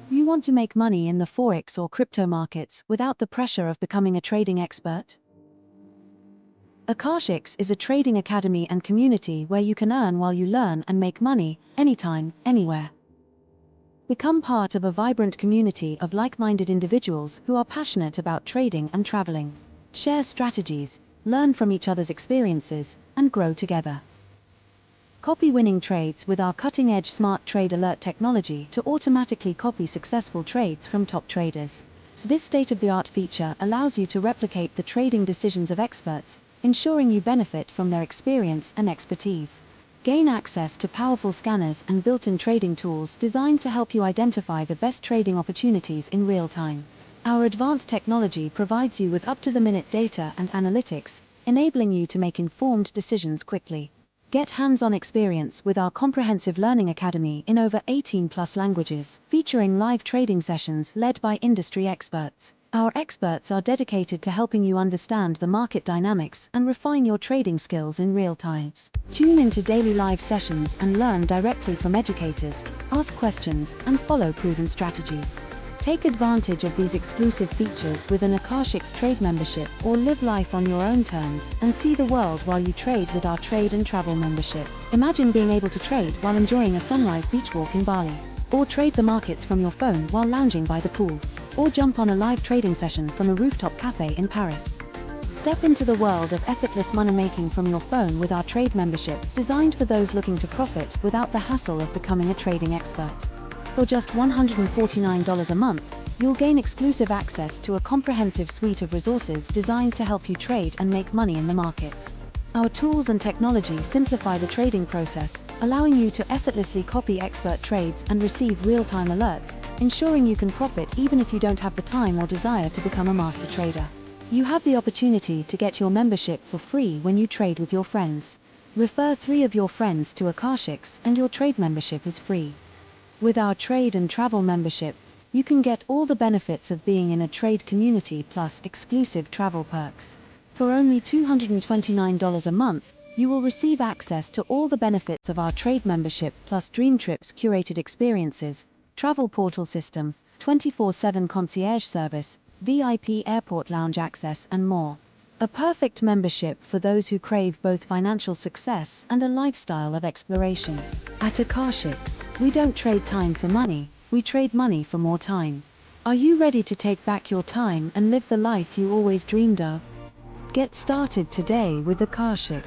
You want to make money in the forex or crypto markets without the pressure of becoming a trading expert? Akashx is a trading academy and community where you can earn while you learn and make money, anytime, anywhere. Become part of a vibrant community of like-minded individuals who are passionate about trading and traveling. Share strategies, learn from each other's experiences, and grow together. Copy winning trades with our cutting-edge Smart Trade Alert technology to automatically copy successful trades from top traders. This state-of-the-art feature allows you to replicate the trading decisions of experts, ensuring you benefit from their experience and expertise. Gain access to powerful scanners and built-in trading tools designed to help you identify the best trading opportunities in real time. Our advanced technology provides you with up-to-the-minute data and analytics, enabling you to make informed decisions quickly. Get hands-on experience with our comprehensive learning academy in over 18+ languages, featuring live trading sessions led by industry experts. Our experts are dedicated to helping you understand the market dynamics and refine your trading skills in real time. Tune into daily live sessions and learn directly from educators, ask questions, and follow proven strategies. Take advantage of these exclusive features with an Akashx Trade membership or live life on your own terms and see the world while you trade with our Trade and Travel membership. Imagine being able to trade while enjoying a sunrise beach walk in Bali, or trade the markets from your phone while lounging by the pool, or jump on a live trading session from a rooftop cafe in Paris. Step into the world of effortless money-making from your phone with our Trade membership, designed for those looking to profit without the hassle of becoming a trading expert. For just $149 a month, you'll gain exclusive access to a comprehensive suite of resources designed to help you trade and make money in the markets. Our tools and technology simplify the trading process, allowing you to effortlessly copy expert trades and receive real-time alerts, ensuring you can profit even if you don't have the time or desire to become a master trader. You have the opportunity to get your membership for free when you trade with your friends. Refer 3 of your friends to Akashx and your Trade membership is free. With our Trade and Travel membership, you can get all the benefits of being in a trade community plus exclusive travel perks. For only $229 a month, you will receive access to all the benefits of our Trade membership plus Dream Trips curated experiences, travel portal system, 24/7 concierge service, VIP airport lounge access, and more. A perfect membership for those who crave both financial success and a lifestyle of exploration. At Akashx, we don't trade time for money, we trade money for more time. Are you ready to take back your time and live the life you always dreamed of? Get started today with Akashx.